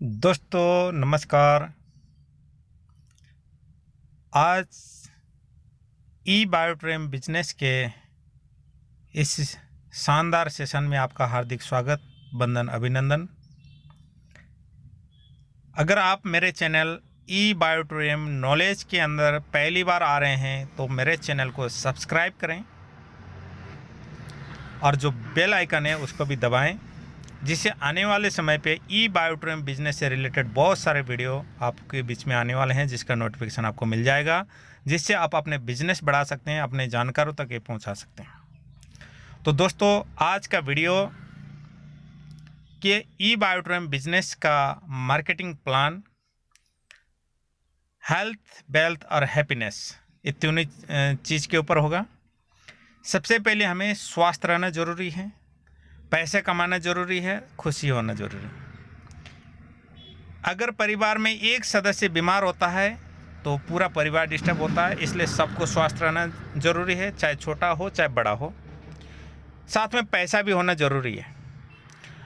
दोस्तों नमस्कार। आज ई बायोट्रेम बिजनेस के इस शानदार सेशन में आपका हार्दिक स्वागत, वंदन, अभिनंदन। अगर आप मेरे चैनल ई बायोट्रेम नॉलेज के अंदर पहली बार आ रहे हैं तो मेरे चैनल को सब्सक्राइब करें और जो बेल आइकन है उसको भी दबाएं, जिससे आने वाले समय पे ई बायोट्रेम बिजनेस से रिलेटेड बहुत सारे वीडियो आपके बीच में आने वाले हैं, जिसका नोटिफिकेशन आपको मिल जाएगा, जिससे आप अपने बिजनेस बढ़ा सकते हैं, अपने जानकारों तक ये पहुंचा सकते हैं। तो दोस्तों आज का वीडियो कि ई बायोट्रेम बिजनेस का मार्केटिंग प्लान, हेल्थ, वेल्थ और हैप्पीनेस, ये तीनों चीज़ के ऊपर होगा। सबसे पहले हमें स्वस्थ रहना ज़रूरी है, पैसे कमाना ज़रूरी है, खुशी होना ज़रूरी है। अगर परिवार में एक सदस्य बीमार होता है तो पूरा परिवार डिस्टर्ब होता है, इसलिए सबको स्वस्थ रहना ज़रूरी है, चाहे छोटा हो चाहे बड़ा हो। साथ में पैसा भी होना ज़रूरी है।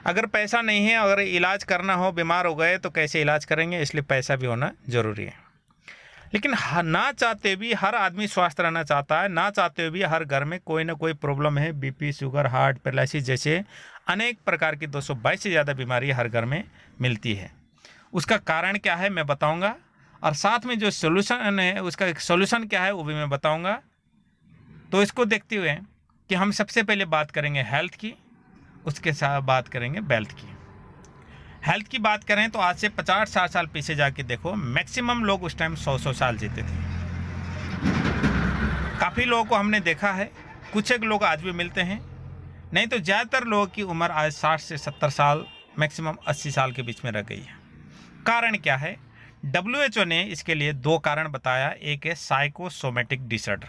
अगर पैसा नहीं है, अगर इलाज करना हो, बीमार हो गए तो कैसे इलाज करेंगे, इसलिए पैसा भी होना ज़रूरी है। लेकिन ना चाहते भी हर आदमी स्वस्थ रहना चाहता है, ना चाहते हुए भी हर घर में कोई ना कोई प्रॉब्लम है। बीपी, शुगर, हार्ट, पैरालिसिस जैसे अनेक प्रकार की 222 से ज़्यादा बीमारी हर घर में मिलती है। उसका कारण क्या है मैं बताऊंगा, और साथ में जो सोल्यूशन है उसका एक सोल्यूशन क्या है वो भी मैं बताऊंगा। तो इसको देखते हुए कि हम सबसे पहले बात करेंगे हेल्थ की, उसके साथ बात करेंगे वेल्थ की। हेल्थ की बात करें तो आज से 50-60 साल पीछे जाके देखो, मैक्सिमम लोग उस टाइम 100-100 साल जीते थे। काफ़ी लोगों को हमने देखा है, कुछ एक लोग आज भी मिलते हैं, नहीं तो ज़्यादातर लोगों की उम्र आज 60 से 70 साल, मैक्सिमम 80 साल के बीच में रह गई है। कारण क्या है? WHO ने इसके लिए 2 कारण बताया। एक है साइकोसोमेटिक डिसऑर्डर,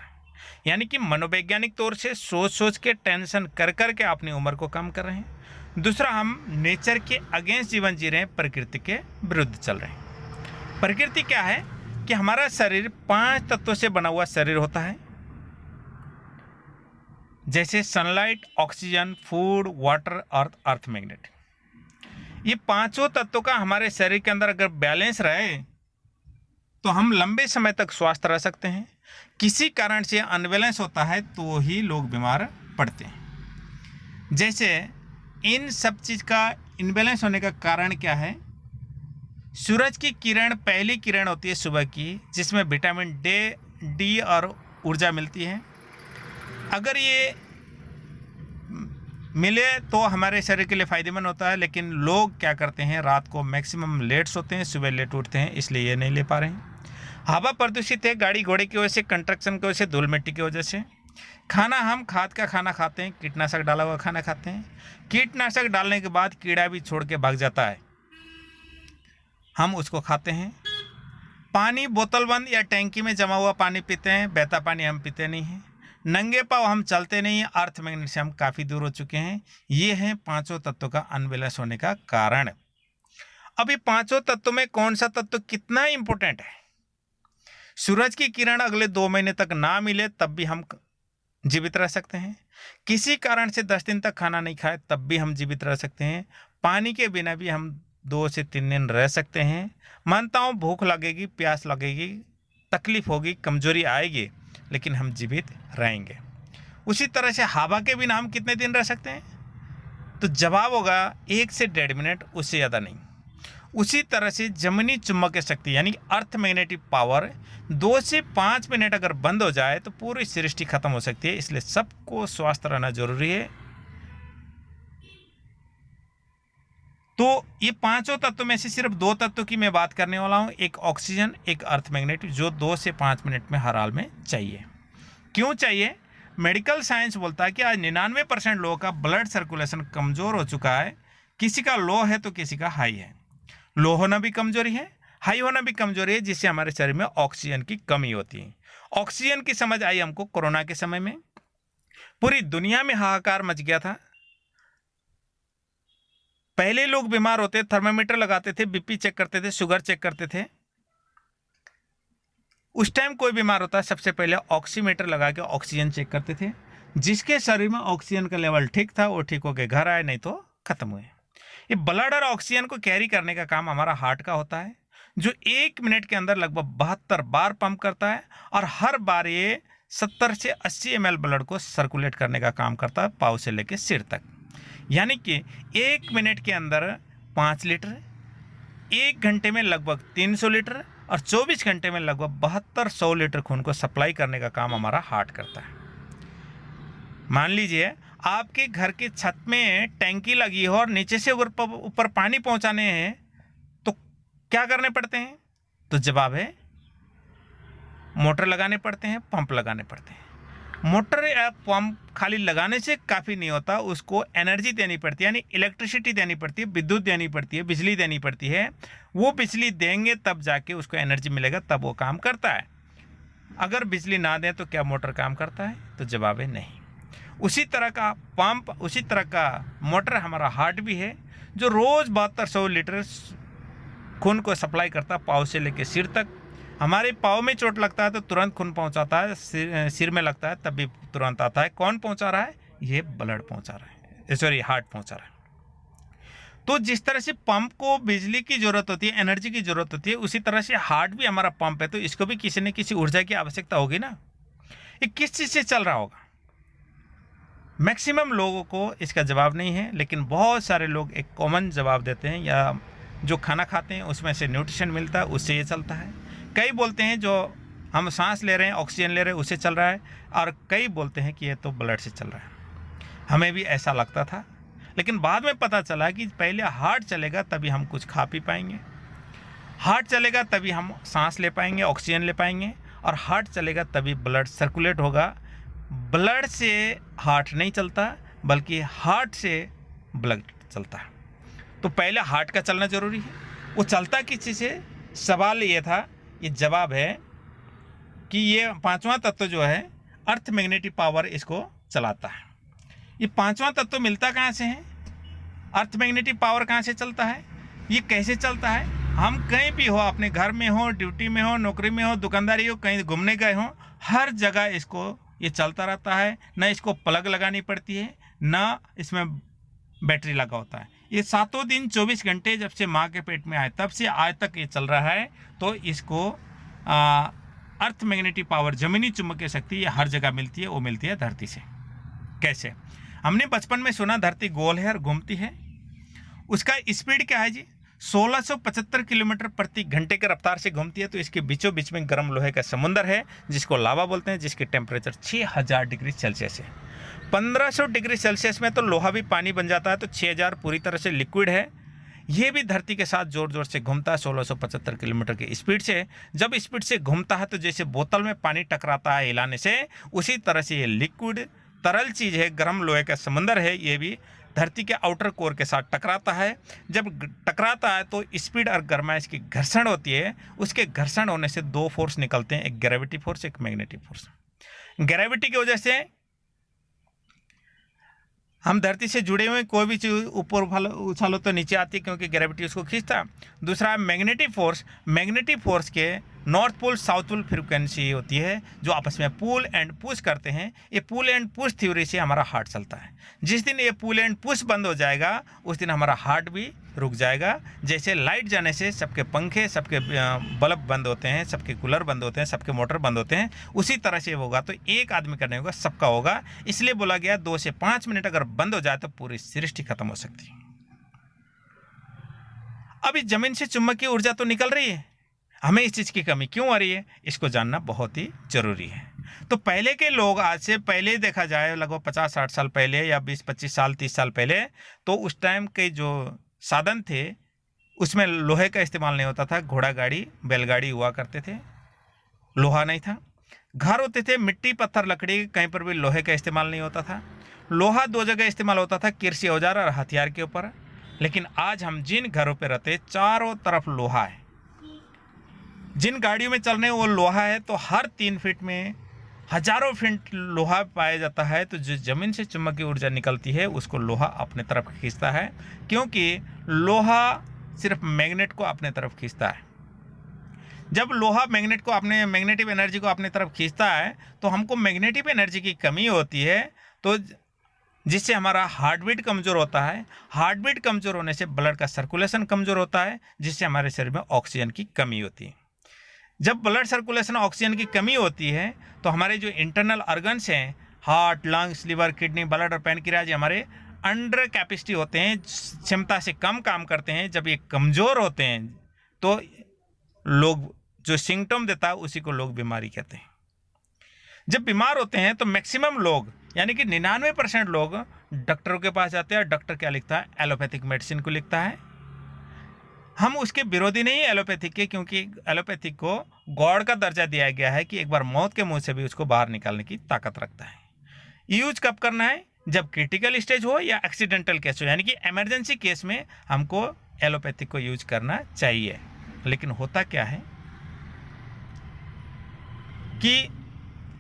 यानी कि मनोवैज्ञानिक तौर से सोच सोच के, टेंशन कर कर के अपनी उम्र को कम कर रहे हैं। दूसरा, हम नेचर के अगेंस्ट जीवन जी रहे हैं, प्रकृति के विरुद्ध चल रहे हैं। प्रकृति क्या है कि हमारा शरीर 5 तत्वों से बना हुआ शरीर होता है, जैसे sunlight, oxygen, food, water, earth magnet. ये 5 तत्वों का हमारे शरीर के अंदर अगर बैलेंस रहे तो हम लंबे समय तक स्वस्थ रह सकते हैं। किसी कारण से अनबैलेंस होता है तो ही लोग बीमार पड़ते हैं। जैसे इन सब चीज़ का इनबैलेंस होने का कारण क्या है? सूरज की किरण, पहली किरण होती है सुबह की, जिसमें विटामिन डी और ऊर्जा मिलती है। अगर ये मिले तो हमारे शरीर के लिए फ़ायदेमंद होता है, लेकिन लोग क्या करते हैं, रात को मैक्सिमम लेट सोते हैं, सुबह लेट उठते हैं, इसलिए ये नहीं ले पा रहे हैं। हवा प्रदूषित है, गाड़ी घोड़े की वजह से, कंस्ट्रक्शन की वजह से, धूल मिट्टी की वजह से। खाना, हम खाद का खाना खाते हैं, कीटनाशक डाला हुआ खाना खाते हैं। कीटनाशक डालने के बाद कीड़ा भी छोड़ के भाग जाता है, हम उसको खाते हैं। पानी बोतल बंद या टैंकी में जमा हुआ पानी पीते हैं, बहता पानी हम पीते नहीं हैं। नंगे पाँव हम चलते नहीं हैं, अर्थ मैग्नेट से हम काफ़ी दूर हो चुके हैं। ये हैं 5 तत्वों का अनबैलेंस होने का कारण। अब ये 5 तत्वों में कौन सा तत्व कितना इंपॉर्टेंट है? सूरज की किरण अगले 2 महीने तक ना मिले तब भी हम जीवित रह सकते हैं। किसी कारण से 10 दिन तक खाना नहीं खाए तब भी हम जीवित रह सकते हैं। पानी के बिना भी हम 2 से 3 दिन रह सकते हैं। मानता हूँ भूख लगेगी, प्यास लगेगी, तकलीफ होगी, कमजोरी आएगी, लेकिन हम जीवित रहेंगे। उसी तरह से हवा के बिना हम कितने दिन रह सकते हैं? तो जवाब होगा 1 से 1.5 मिनट, उससे ज़्यादा नहीं। उसी तरह से जमीनी चुंबकीय शक्ति यानी अर्थ मैग्नेटिक पावर 2 से 5 मिनट अगर बंद हो जाए तो पूरी सृष्टि खत्म हो सकती है। इसलिए सबको स्वस्थ रहना जरूरी है। तो ये 5 तत्वों में से सिर्फ 2 तत्वों की मैं बात करने वाला हूँ, एक ऑक्सीजन, एक अर्थ मैग्नेट, जो 2 से 5 मिनट में हर हाल में चाहिए। क्यों चाहिए? मेडिकल साइंस बोलता है कि आज 99% लोगों का ब्लड सर्कुलेशन कमज़ोर हो चुका है। किसी का लो है तो किसी का हाई है। लो होना भी कमजोरी है, हाई होना भी कमजोरी है, जिससे हमारे शरीर में ऑक्सीजन की कमी होती है। ऑक्सीजन की समझ आई हमको कोरोना के समय में। पूरी दुनिया में हाहाकार मच गया था। पहले लोग बीमार होते, थर्मामीटर लगाते थे, बीपी चेक करते थे, शुगर चेक करते थे। उस टाइम कोई बीमार होता है, सबसे पहले ऑक्सीमीटर लगा के ऑक्सीजन चेक करते थे। जिसके शरीर में ऑक्सीजन का लेवल ठीक था वो ठीक होके घर आए, नहीं तो खत्म हुए। ये ब्लड और ऑक्सीजन को कैरी करने का काम हमारा हार्ट का होता है, जो 1 मिनट के अंदर लगभग 72 बार पंप करता है और हर बार ये 70 से 80 ml ब्लड को सर्कुलेट करने का काम करता है पाँव से लेकर सिर तक। यानी कि 1 मिनट के अंदर 5 लीटर, 1 घंटे में लगभग 300 लीटर और 24 घंटे में लगभग 7200 लीटर खून को सप्लाई करने का काम हमारा हार्ट करता है। मान लीजिए आपके घर के छत में टैंकी लगी हो और नीचे से ऊपर पानी पहुंचाने हैं तो क्या करने पड़ते हैं? तो जवाब है मोटर लगाने पड़ते हैं, पंप लगाने पड़ते हैं। मोटर या पंप खाली लगाने से काफ़ी नहीं होता, उसको एनर्जी देनी पड़ती है, यानी इलेक्ट्रिसिटी देनी पड़ती है, विद्युत देनी पड़ती है, बिजली देनी पड़ती है। वो बिजली देंगे तब जाके उसको एनर्जी मिलेगा, तब वो काम करता है। अगर बिजली ना दें तो क्या मोटर काम करता है? तो जवाब है नहीं। उसी तरह का पंप, उसी तरह का मोटर हमारा हार्ट भी है, जो रोज़ 7200 लीटर खून को सप्लाई करता है पाँव से लेकर सिर तक। हमारे पाँव में चोट लगता है तो तुरंत खून पहुंचाता है, सिर में लगता है तब भी तुरंत आता है। कौन पहुंचा रहा है? ये ब्लड पहुंचा रहा है, सॉरी हार्ट पहुंचा रहा है। तो जिस तरह से पंप को बिजली की जरूरत होती है, एनर्जी की जरूरत होती है, उसी तरह से हार्ट भी हमारा पंप है, तो इसको भी किसी न किसी ऊर्जा की आवश्यकता होगी ना। ये किस चीज़ से चल रहा होगा? मैक्सिमम लोगों को इसका जवाब नहीं है, लेकिन बहुत सारे लोग एक कॉमन जवाब देते हैं, या जो खाना खाते हैं उसमें से न्यूट्रिशन मिलता है उससे ये चलता है। कई बोलते हैं जो हम सांस ले रहे हैं, ऑक्सीजन ले रहे हैं, उससे चल रहा है, और कई बोलते हैं कि ये तो ब्लड से चल रहा है। हमें भी ऐसा लगता था, लेकिन बाद में पता चला कि पहले हार्ट चलेगा तभी हम कुछ खा पी पाएंगे, हार्ट चलेगा तभी हम सांस ले पाएंगे, ऑक्सीजन ले पाएंगे, और हार्ट चलेगा तभी ब्लड सर्कुलेट होगा। ब्लड से हार्ट नहीं चलता, बल्कि हार्ट से ब्लड चलता है। तो पहले हार्ट का चलना जरूरी है। वो चलता किस चीज़ से? सवाल ये था, ये जवाब है कि ये पांचवा तत्व जो है अर्थ मैग्नेटिक पावर इसको चलाता है। ये पांचवा तत्व मिलता कहाँ से है? अर्थ मैग्नेटिक पावर कहाँ से चलता है? ये कैसे चलता है? हम कहीं भी हो, अपने घर में हो, ड्यूटी में हो, नौकरी में हो, दुकानदारी हो, कहीं घूमने गए हो, हर जगह इसको ये चलता रहता है। ना इसको प्लग लगानी पड़ती है, ना इसमें बैटरी लगा होता है। ये 7 दिन 24 घंटे जब से माँ के पेट में आए तब से आज तक ये चल रहा है। तो इसको अर्थ मैग्नेटिक पावर, जमीनी चुंबकीय शक्ति, ये हर जगह मिलती है। वो मिलती है धरती से। कैसे? हमने बचपन में सुना धरती गोल है और घूमती है। उसका स्पीड क्या है जी? 1675 किलोमीटर प्रति घंटे के रफ्तार से घूमती है। तो इसके बीचों बीच में गर्म लोहे का समुद्र है, जिसको लावा बोलते हैं, जिसकी टेम्परेचर 6000 डिग्री सेल्सियस है। 1500 डिग्री सेल्सियस में तो लोहा भी पानी बन जाता है, तो 6000 पूरी तरह से लिक्विड है। ये भी धरती के साथ जोर जोर से घूमता है 1675 किलोमीटर की स्पीड से। जब स्पीड से घूमता है तो जैसे बोतल में पानी टकराता है हिलाने से, उसी तरह से ये लिक्विड तरल चीज़ है, गर्म लोहे का समुद्र है, ये भी धरती के आउटर कोर के साथ टकराता है। जब टकराता है तो स्पीड और गर्माइश की घर्षण होती है। उसके घर्षण होने से 2 फोर्स निकलते हैं, एक ग्रेविटी फोर्स, एक मैग्नेटिक फोर्स। ग्रेविटी की वजह से हम धरती से जुड़े हुए कोई भी चीज़ ऊपर उछालो तो नीचे आती है, क्योंकि ग्रेविटी उसको खींचता है। दूसरा मैग्नेटिक फोर्स। मैग्नेटिक फोर्स के north pole south pole frequency होती है, जो आपस में पुल एंड पुश करते हैं। ये पुल एंड पुश थ्योरी से हमारा हार्ट चलता है। जिस दिन ये पुल एंड पुश बंद हो जाएगा, उस दिन हमारा हार्ट भी रुक जाएगा। जैसे लाइट जाने से सबके पंखे, सबके बल्ब बंद होते हैं, सबके कूलर बंद होते हैं, सबके मोटर बंद होते हैं, उसी तरह से होगा। तो एक आदमी का नहीं होगा, सबका होगा। इसलिए बोला गया 2 से 5 मिनट अगर बंद हो जाए तो पूरी सृष्टि खत्म हो सकती है। अब इस जमीन से चुंबकीय ऊर्जा तो निकल रही है, हमें इस चीज़ की कमी क्यों आ रही है, इसको जानना बहुत ही जरूरी है। तो पहले के लोग, आज से पहले देखा जाए लगभग 50-60 साल पहले, या 20-25 साल 30 साल पहले, तो उस टाइम के जो साधन थे उसमें लोहे का इस्तेमाल नहीं होता था। घोड़ा गाड़ी, बैलगाड़ी हुआ करते थे, लोहा नहीं था। घर होते थे मिट्टी, पत्थर, लकड़ी, कहीं पर भी लोहे का इस्तेमाल नहीं होता था। लोहा 2 जगह इस्तेमाल होता था, कृषि औजार और हथियार के ऊपर। लेकिन आज हम जिन घरों पर रहते, चारों तरफ लोहा है। जिन गाड़ियों में चल रहे हैं वो लोहा है। तो हर 3 फीट में हजारों फीट लोहा पाया जाता है। तो जो जमीन से चुंबकीय ऊर्जा निकलती है उसको लोहा अपने तरफ खींचता है, क्योंकि लोहा सिर्फ मैग्नेट को अपने तरफ खींचता है। जब लोहा मैग्नेट को, अपने मैग्नेटिक एनर्जी को अपने तरफ खींचता है, तो हमको मैग्नेटिक एनर्जी की कमी होती है। तो जिससे हमारा हार्ट बीट कमज़ोर होता है। हार्ट बीट कमज़ोर होने से ब्लड का सर्कुलेशन कमज़ोर होता है, जिससे हमारे शरीर में ऑक्सीजन की कमी होती है। जब ब्लड सर्कुलेशन ऑक्सीजन की कमी होती है तो हमारे जो इंटरनल ऑर्गन्स हैं, heart, lungs, liver, kidney, blood और पैनक्रियाज, हमारे अंडर कैपेसिटी होते हैं, क्षमता से कम काम करते हैं। जब ये कमज़ोर होते हैं तो लोग जो सिम्टम देता है उसी को लोग बीमारी कहते हैं। जब बीमार होते हैं तो मैक्सिमम लोग यानी कि 99% लोग डॉक्टरों के पास जाते हैं। डॉक्टर क्या लिखता है? एलोपैथिक मेडिसिन को लिखता है। हम उसके विरोधी नहीं है एलोपैथिक के, क्योंकि एलोपैथिक को गॉड का दर्जा दिया गया है कि एक बार मौत के मुंह से भी उसको बाहर निकालने की ताकत रखता है। यूज कब करना है? जब क्रिटिकल स्टेज हो या एक्सीडेंटल केस हो, यानी कि इमरजेंसी केस में हमको एलोपैथिक को यूज करना चाहिए। लेकिन होता क्या है कि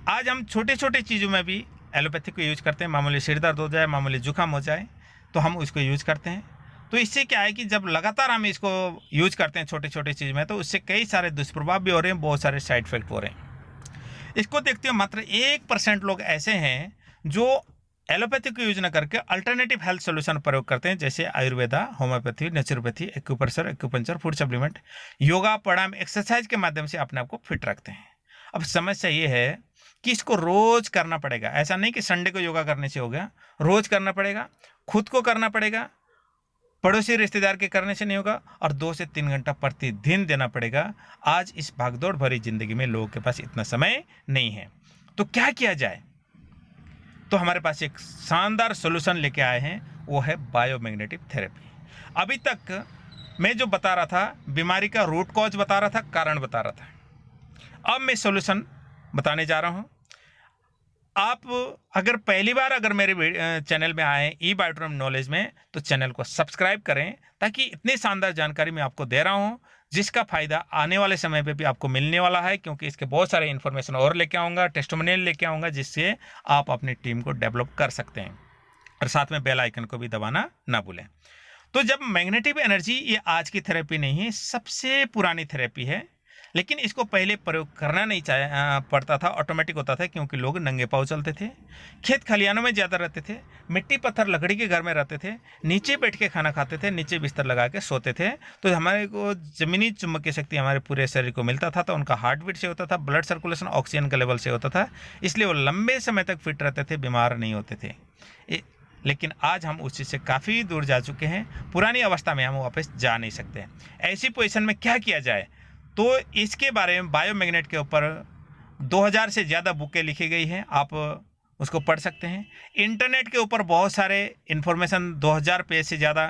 आज हम छोटे छोटे चीज़ों में भी एलोपैथिक को यूज करते हैं। मामूली सिर दर्द हो जाए, मामूली जुकाम हो जाए तो हम उसको यूज करते हैं। तो इससे क्या है कि जब लगातार हम इसको यूज करते हैं छोटे छोटे चीज़ में, तो उससे कई सारे दुष्प्रभाव भी हो रहे हैं, बहुत सारे साइड इफेक्ट हो रहे हैं। इसको देखते हुए मात्र 1% लोग ऐसे हैं जो एलोपैथिक को यूज न करके अल्टरनेटिव हेल्थ सोल्यूशन प्रयोग करते हैं, जैसे Ayurveda, homeopathy, naturopathy, acupressure, food supplement, yoga, pranayama, exercise के माध्यम से अपने आप को फिट रखते हैं। अब समस्या ये है कि इसको रोज करना पड़ेगा। ऐसा नहीं कि संडे को योगा करने से हो गया, रोज करना पड़ेगा, खुद को करना पड़ेगा, पड़ोसी रिश्तेदार के करने से नहीं होगा, और 2 से 3 घंटा प्रतिदिन देना पड़ेगा। आज इस भागदौड़ भरी जिंदगी में लोगों के पास इतना समय नहीं है। तो क्या किया जाए? तो हमारे पास एक शानदार सॉल्यूशन लेके आए हैं, वो है बायोमैग्नेटिक थेरेपी। अभी तक मैं जो बता रहा था, बीमारी का रूट कॉज बता रहा था, कारण बता रहा था। अब मैं सॉल्यूशन बताने जा रहा हूँ। आप अगर पहली बार मेरे चैनल में आए ई बायोट्रम नॉलेज में, तो चैनल को सब्सक्राइब करें, ताकि इतनी शानदार जानकारी मैं आपको दे रहा हूँ जिसका फ़ायदा आने वाले समय पे भी आपको मिलने वाला है। क्योंकि इसके बहुत सारे इन्फॉर्मेशन और लेके आऊँगा, टेस्टिमोनियल लेके आऊँगा, जिससे आप अपनी टीम को डेवलप कर सकते हैं। और साथ में बेल आइकन को भी दबाना ना भूलें। तो जब मैग्नेटिक एनर्जी, ये आज की थेरेपी नहीं है, सबसे पुरानी थेरेपी है। लेकिन इसको पहले प्रयोग करना नहीं पड़ता था, ऑटोमेटिक होता था, क्योंकि लोग नंगे पाँव चलते थे, खेत खलियानों में ज़्यादा रहते थे, मिट्टी पत्थर लकड़ी के घर में रहते थे, नीचे बैठ के खाना खाते थे, नीचे बिस्तर लगा के सोते थे। तो हमारे को ज़मीनी चुंबकीय शक्ति हमारे पूरे शरीर को मिलता था। तो उनका हार्ट बीट से होता था, ब्लड सर्कुलेशन ऑक्सीजन के लेवल से होता था, इसलिए वो लंबे समय तक फिट रहते थे, बीमार नहीं होते थे। लेकिन आज हम उस चीज़ से काफ़ी दूर जा चुके हैं। पुरानी अवस्था में हम वापस जा नहीं सकते। ऐसी पोजीशन में क्या किया जाए? तो इसके बारे में बायोमैग्नेट के ऊपर 2000 से ज़्यादा बुकें लिखी गई हैं, आप उसको पढ़ सकते हैं। इंटरनेट के ऊपर बहुत सारे इन्फॉर्मेशन, 2000 पेज से ज़्यादा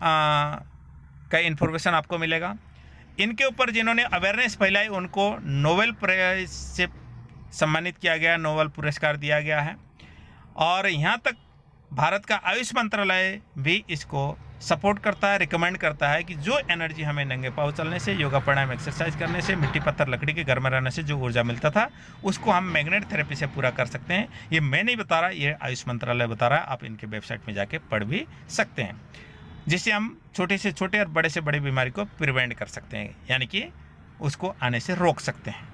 का इन्फॉर्मेशन आपको मिलेगा। इनके ऊपर जिन्होंने अवेयरनेस फैलाई उनको नोबेल प्राइज से सम्मानित किया गया, नोबेल पुरस्कार दिया गया है। और यहाँ तक भारत का आयुष मंत्रालय भी इसको सपोर्ट करता है, रिकमेंड करता है कि जो एनर्जी हमें नंगे पाँव चलने से, योगा, प्राणायाम, एक्सरसाइज करने से, मिट्टी पत्थर लकड़ी के घर में रहने से जो ऊर्जा मिलता था, उसको हम मैग्नेट थेरेपी से पूरा कर सकते हैं। ये मैं नहीं बता रहा, ये आयुष मंत्रालय बता रहा है। आप इनके वेबसाइट में जाके पढ़ भी सकते हैं, जिससे हम छोटे से छोटे और बड़े से बड़े बीमारी को प्रिवेंट कर सकते हैं, यानी कि उसको आने से रोक सकते हैं।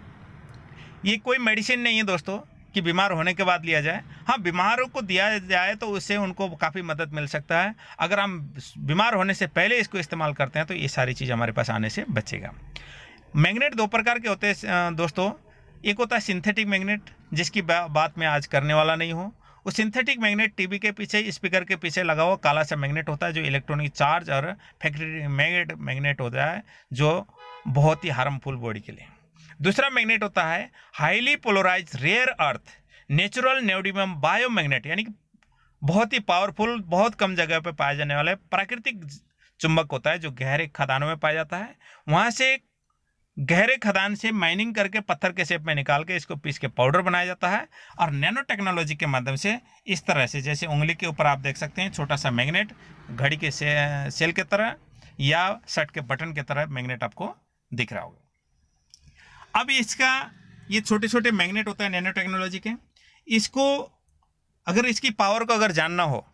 ये कोई मेडिसिन नहीं है दोस्तों कि बीमार होने के बाद लिया जाए। हाँ, बीमारों को दिया जाए तो उससे उनको काफ़ी मदद मिल सकता है। अगर हम बीमार होने से पहले इसको इस्तेमाल करते हैं तो ये सारी चीज़ हमारे पास आने से बचेगा। मैग्नेट 2 प्रकार के होते हैं दोस्तों। एक होता है सिंथेटिक मैग्नेट, जिसकी बात मैं आज करने वाला नहीं हूँ। वो सिंथेटिक मैग्नेट टीवी के पीछे, स्पीकर के पीछे लगा हुआ काला सा मैग्नेट होता है, जो इलेक्ट्रॉनिक चार्ज और फैक्ट्री मैग्नेट होता है, जो बहुत ही हार्मफुल बॉडी के लिए। दूसरा मैग्नेट होता है highly polarise rare earth natural neodymium biomagnet, यानी कि बहुत ही पावरफुल, बहुत कम जगह पे पाया जाने वाला है प्राकृतिक चुंबक होता है, जो गहरे खदानों में पाया जाता है। वहाँ से गहरे खदान से माइनिंग करके पत्थर के शेप में निकाल के इसको पीस के पाउडर बनाया जाता है, और नैनो टेक्नोलॉजी के माध्यम से इस तरह से, जैसे उंगली के ऊपर आप देख सकते हैं छोटा सा मैग्नेट, घड़ी के सेल के तरह या शर्ट के बटन के तरह मैग्नेट आपको दिख रहा होगा। अब इसका ये छोटे छोटे मैग्नेट होता है नैनो टेक्नोलॉजी के, इसको अगर इसकी पावर को अगर जानना हो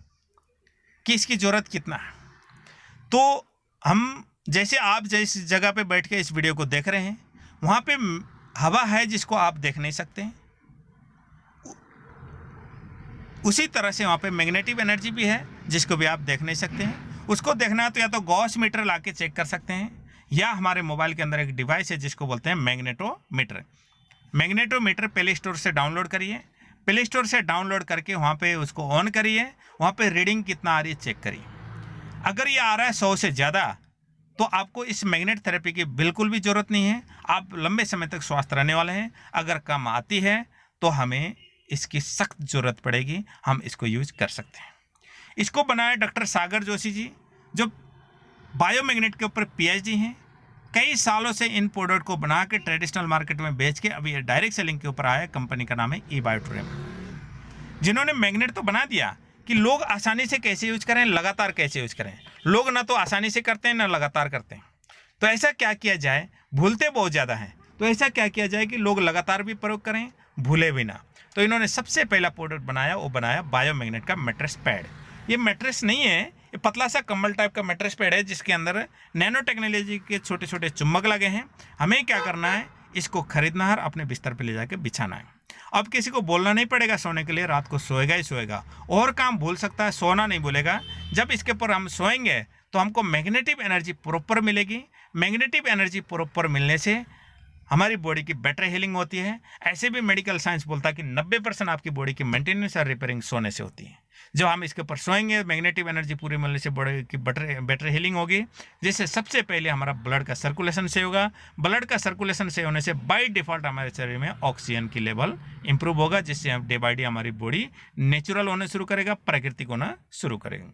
कि इसकी ज़रूरत कितना है, तो हम जैसे आप जिस जगह पे बैठ के इस वीडियो को देख रहे हैं, वहाँ पे हवा है जिसको आप देख नहीं सकते हैं, उसी तरह से वहाँ पे मैग्नेटिक एनर्जी भी है, जिसको भी आप देख नहीं सकते हैं। उसको देखना है तो या तो गॉस मीटर ला के चेक कर सकते हैं, या हमारे मोबाइल के अंदर एक डिवाइस है जिसको बोलते हैं मैग्नेटोमीटर। मैग्नेटोमीटर प्ले स्टोर से डाउनलोड करिए, प्ले स्टोर से डाउनलोड करके वहाँ पे उसको ऑन करिए, वहाँ पे रीडिंग कितना आ रही है चेक करिए। अगर ये आ रहा है 100 से ज़्यादा, तो आपको इस मैग्नेट थेरेपी की बिल्कुल भी ज़रूरत नहीं है, आप लंबे समय तक स्वस्थ रहने वाले हैं। अगर कम आती है तो हमें इसकी सख्त ज़रूरत पड़ेगी, हम इसको यूज कर सकते हैं। इसको बनाया डॉक्टर सागर जोशी जी, जो बायोमैग्नेट के ऊपर पीएचडी हैं। कई सालों से इन प्रोडक्ट को बना के ट्रेडिशनल मार्केट में बेच के अभी ये डायरेक्ट सेलिंग के ऊपर आया। कंपनी का नाम है eBioTrem, जिन्होंने मैग्नेट तो बना दिया कि लोग आसानी से कैसे यूज करें, लगातार कैसे यूज करें। लोग ना तो आसानी से करते हैं ना लगातार करते हैं, तो ऐसा क्या किया जाए, भूलते बहुत ज़्यादा हैं, तो ऐसा क्या किया जाए कि लोग लगातार भी प्रयोग करें, भूले भी ना। तो इन्होंने सबसे पहला प्रोडक्ट बनाया, वो बनाया बायोमैग्नेट का मैट्रेस पैड। ये मैट्रेस नहीं है, ये पतला सा कम्बल टाइप का मैट्रेस पैड है, जिसके अंदर नैनो टेक्नोलॉजी के छोटे छोटे चुम्बक लगे हैं। हमें क्या करना है, इसको खरीदना है, अपने बिस्तर पे ले जाके बिछाना है। अब किसी को बोलना नहीं पड़ेगा सोने के लिए, रात को सोएगा ही सोएगा, और काम भूल सकता है, सोना नहीं भूलेगा। जब इसके ऊपर हम सोएंगे तो हमको मैग्नेटिक एनर्जी प्रॉपर मिलेगी। मैग्नेटिक एनर्जी प्रॉपर मिलने से हमारी बॉडी की बेटर हीलिंग होती है। ऐसे भी मेडिकल साइंस बोलता है कि 90% आपकी बॉडी की मेंटेनेंस और रिपेयरिंग सोने से होती है। जब हम इसके ऊपर सोएंगे, मैग्नेटिक एनर्जी पूरी मिलने से बॉडी की बेटर हीलिंग होगी, जिससे सबसे पहले हमारा ब्लड का सर्कुलेशन से होगा। ब्लड का सर्कुलेशन से होने से बाय डिफ़ॉल्ट हमारे शरीर में ऑक्सीजन की लेवल इंप्रूव होगा, जिससे हम डे बाई डे हमारी बॉडी नेचुरल होने शुरू करेगा, प्राकृतिक होना शुरू करेगा,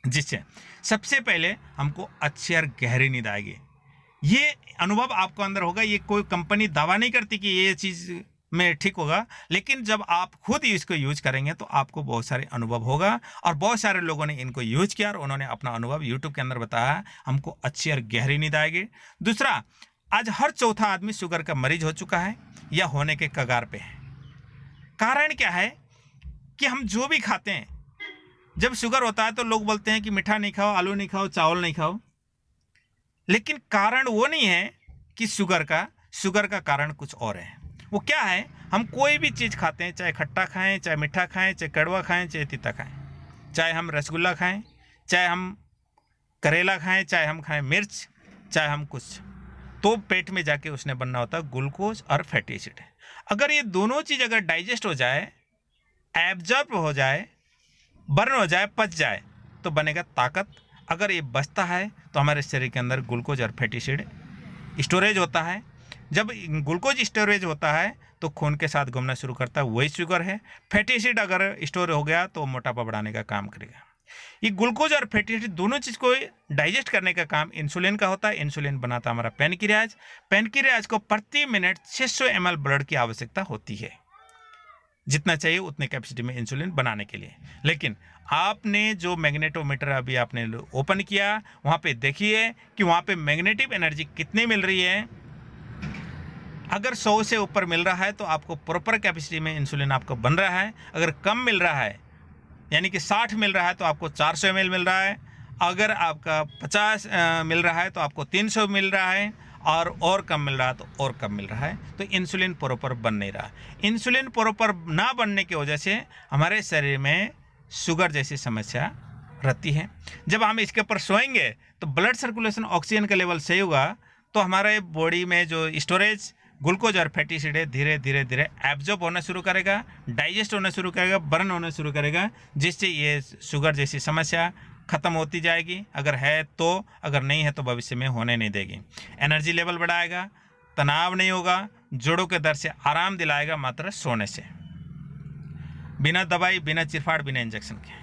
जिससे सबसे पहले हमको अच्छी और गहरी नींद आएगी। ये अनुभव आपको अंदर होगा। ये कोई कंपनी दावा नहीं करती कि ये चीज़ में ठीक होगा, लेकिन जब आप खुद इसको यूज करेंगे तो आपको बहुत सारे अनुभव होगा। और बहुत सारे लोगों ने इनको यूज किया और उन्होंने अपना अनुभव यूट्यूब के अंदर बताया, हमको अच्छी और गहरी नींद आएगी। दूसरा, आज हर चौथा आदमी शुगर का मरीज हो चुका है या होने के कगार पे है। कारण क्या है कि हम जो भी खाते हैं, जब शुगर होता है तो लोग बोलते हैं कि मीठा नहीं खाओ, आलू नहीं खाओ, चावल नहीं खाओ, लेकिन कारण वो नहीं है कि शुगर का कारण कुछ और है। वो क्या है, हम कोई भी चीज़ खाते हैं, चाहे खट्टा खाएं, चाहे मीठा खाएं, चाहे कड़वा खाएं, चाहे तीता खाएं, चाहे हम रसगुल्ला खाएं, चाहे हम करेला खाएं, चाहे हम खाएं मिर्च, चाहे हम कुछ, तो पेट में जाके उसने बनना होता है ग्लूकोज और फैटी एसिड। अगर ये दोनों चीज़ अगर डाइजेस्ट हो जाए, एब्जॉर्ब हो जाए, बर्न हो जाए, पच जाए, तो बनेगा ताकत। अगर ये बचता है तो हमारे शरीर के अंदर ग्लूकोज और फैटी एसिड स्टोरेज होता है। जब ग्लूकोज स्टोरेज होता है तो खून के साथ घूमना शुरू करता है, वही शुगर है। फैटी एसिड अगर स्टोर हो गया तो मोटापा बढ़ाने का काम करेगा। ये ग्लूकोज और फैटी एसिड दोनों चीज़ को डाइजेस्ट करने का काम इंसुलिन का होता है। इंसुलिन बनाता है हमारा पैनक्रियाज। पैनक्रियाज को प्रति मिनट 600 ml ब्लड की आवश्यकता होती है, जितना चाहिए उतने कैपेसिटी में इंसुलिन बनाने के लिए। लेकिन आपने जो मैग्नेटोमीटर अभी आपने ओपन किया, वहाँ पे देखिए कि वहाँ पे मैग्नेटिक एनर्जी कितनी मिल रही है। अगर 100 से ऊपर मिल रहा है तो आपको प्रॉपर कैपेसिटी में इंसुलिन आपको बन रहा है। अगर कम मिल रहा है, यानी कि 60 मिल रहा है, तो आपको 400 ml मिल रहा है। अगर आपका 50 मिल रहा है तो आपको 300 मिल रहा है, और कम मिल रहा है तो और कम मिल रहा है। तो इंसुलिन प्रॉपर बन नहीं रहा। इंसुलिन प्रॉपर ना बनने की वजह से हमारे शरीर में शुगर जैसी समस्या रहती है। जब हम इसके ऊपर सोएंगे तो ब्लड सर्कुलेशन, ऑक्सीजन का लेवल सही होगा, तो हमारे बॉडी में जो स्टोरेज ग्लूकोज और फैटी एसिड है धीरे धीरे धीरे एब्जॉर्ब होना शुरू करेगा, डाइजेस्ट होना शुरू करेगा, बर्न होना शुरू करेगा, जिससे ये शुगर जैसी समस्या ख़त्म होती जाएगी। अगर है तो, अगर नहीं है तो भविष्य में होने नहीं देगी। एनर्जी लेवल बढ़ाएगा, तनाव नहीं होगा, जोड़ों के दर्द से आराम दिलाएगा मात्र सोने से, बिना दवाई, बिना चिरफाड़, बिना इंजेक्शन के।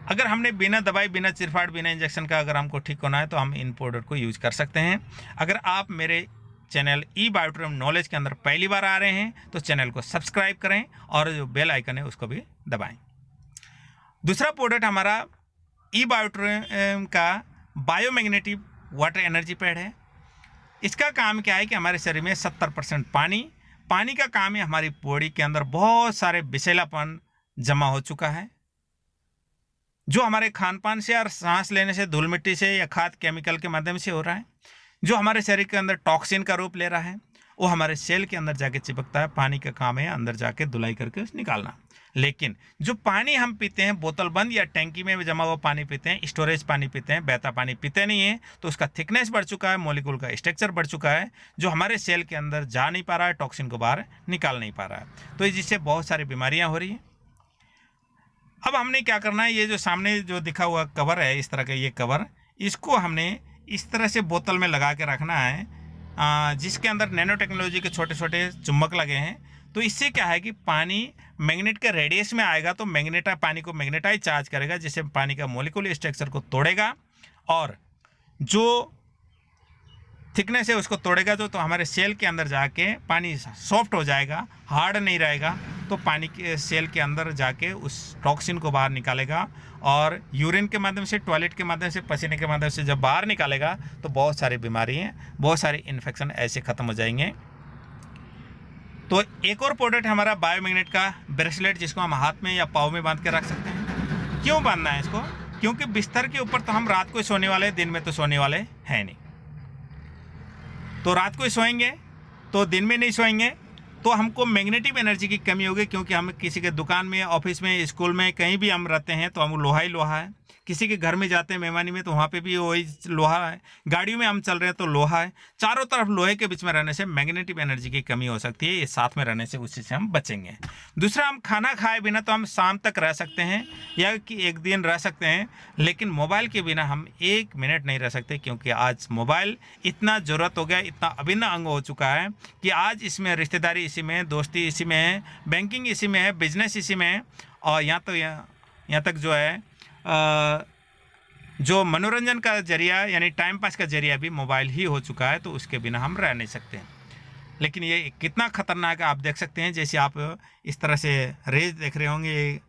अगर हमने बिना दवाई, बिना चिरफाड़, बिना इंजेक्शन का अगर हमको ठीक होना है तो हम इन प्रोडक्ट को यूज कर सकते हैं। अगर आप मेरे चैनल eBioTrem नॉलेज के अंदर पहली बार आ रहे हैं तो चैनल को सब्सक्राइब करें और जो बेल आइकन है उसको भी दबाएं। दूसरा प्रोडक्ट हमारा eBioTrem का बायोमैग्नेटिक वाटर एनर्जी पैड है। इसका काम क्या है कि हमारे शरीर में 70% पानी का काम है। हमारी बॉडी के अंदर बहुत सारे विषैलापन जमा हो चुका है, जो हमारे खान पान से और सांस लेने से, धूल मिट्टी से या खाद केमिकल के माध्यम से हो रहा है, जो हमारे शरीर के अंदर टॉक्सिन का रूप ले रहा है। वो हमारे सेल के अंदर जाके चिपकता है। पानी का काम है अंदर जाके धुलाई करके निकालना। लेकिन जो पानी हम पीते हैं, बोतल बंद या टैंकी में जमा हुआ पानी पीते हैं, स्टोरेज पानी पीते हैं, बहता पानी पीते नहीं है, तो उसका थिकनेस बढ़ चुका है, मॉलिक्यूल का स्ट्रक्चर बढ़ चुका है, जो हमारे सेल के अंदर जा नहीं पा रहा है, टॉक्सिन को बाहर निकाल नहीं पा रहा है, तो जिससे बहुत सारी बीमारियाँ हो रही हैं। अब हमने क्या करना है, ये जो सामने जो दिखा हुआ कवर है, इस तरह का ये कवर, इसको हमने इस तरह से बोतल में लगा के रखना है, जिसके अंदर नैनो टेक्नोलॉजी के छोटे छोटे चुम्बक लगे हैं। तो इससे क्या है कि पानी मैग्नेट के रेडियस में आएगा, तो पानी को मैग्नेटाइज चार्ज करेगा, जिससे पानी का मॉलिक्यूलर स्ट्रक्चर को तोड़ेगा, और जो थिकनेस है उसको तोड़ेगा, तो हमारे सेल के अंदर जाके पानी सॉफ्ट हो जाएगा, हार्ड नहीं रहेगा, तो पानी के सेल के अंदर जाके उस टॉक्सिन को बाहर निकालेगा, और यूरिन के माध्यम से, टॉयलेट के माध्यम से, पसीने के माध्यम से जब बाहर निकालेगा तो बहुत सारी बीमारी हैं, बहुत सारे इन्फेक्शन ऐसे ख़त्म हो जाएंगे। तो एक और प्रोडक्ट हमारा बायोमैग्नेट का ब्रेसलेट, जिसको हम हाथ में या पाँव में बांध के रख सकते हैं। क्यों बांधना है इसको? क्योंकि बिस्तर के ऊपर तो हम रात को सोने वाले, दिन में तो सोने वाले हैं नहीं। तो रात को सोएंगे तो दिन में नहीं सोएंगे, तो हमको मैग्नेटिक एनर्जी की कमी होगी, क्योंकि हम किसी के दुकान में, ऑफिस में, स्कूल में, कहीं भी हम रहते हैं तो हम लोहा ही लोहा है। किसी के घर में जाते हैं मेहमानी में तो वहाँ पे भी वही लोहा है। गाड़ियों में हम चल रहे हैं तो लोहा है। चारों तरफ लोहे के बीच में रहने से मैग्नेटिक एनर्जी की कमी हो सकती है। ये साथ में रहने से उससे हम बचेंगे। दूसरा, हम खाना खाए बिना तो हम शाम तक रह सकते हैं या कि एक दिन रह सकते हैं, लेकिन मोबाइल के बिना हम 1 मिनट नहीं रह सकते, क्योंकि आज मोबाइल इतना ज़रूरत हो गया, इतना अभिन्न अंग हो चुका है कि आज इसमें रिश्तेदारी इसी में है, दोस्ती इसी में है, बैंकिंग इसी में है, बिजनेस इसी में है, और यहाँ तक जो है जो मनोरंजन का जरिया यानी टाइम पास का जरिया भी मोबाइल ही हो चुका है, तो उसके बिना हम रह नहीं सकते। लेकिन ये कितना खतरनाक है आप देख सकते हैं। जैसे आप इस तरह से रेज देख रहे होंगे,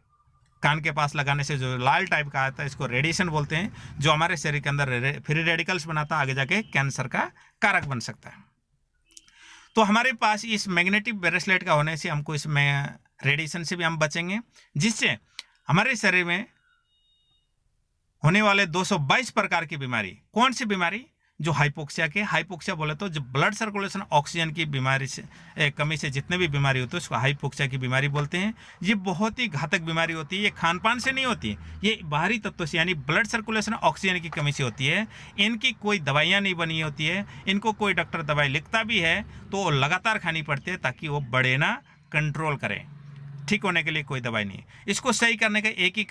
कान के पास लगाने से जो लाल टाइप का आता है, इसको रेडिएशन बोलते हैं, जो हमारे शरीर के अंदर फ्री रेडिकल्स बनाता है, आगे जाके कैंसर का कारक बन सकता है। तो हमारे पास इस मैग्नेटिक ब्रेसलेट का होने से हमको इसमें रेडिएशन से भी हम बचेंगे, जिससे हमारे शरीर में होने वाले 222 प्रकार की बीमारी, कौन सी बीमारी? जो हाइपोक्सिया बोले तो जो ब्लड सर्कुलेशन ऑक्सीजन की बीमारी से कमी से जितने भी बीमारी होती है उसको हाइपोक्सिया की बीमारी बोलते हैं। ये बहुत ही घातक बीमारी होती है। ये खान पान से नहीं होती, ये बाहरी तत्वों से यानी ब्लड सर्कुलेशन ऑक्सीजन की कमी से होती है। इनकी कोई दवाइयाँ नहीं बनी होती है, इनको कोई डॉक्टर दवाई लिखता भी है तो लगातार खानी पड़ती है ताकि वो बढ़े ना, कंट्रोल करें। ठीक होने के लिए कोई दवाई नहीं है। इसको सही करने का एक ही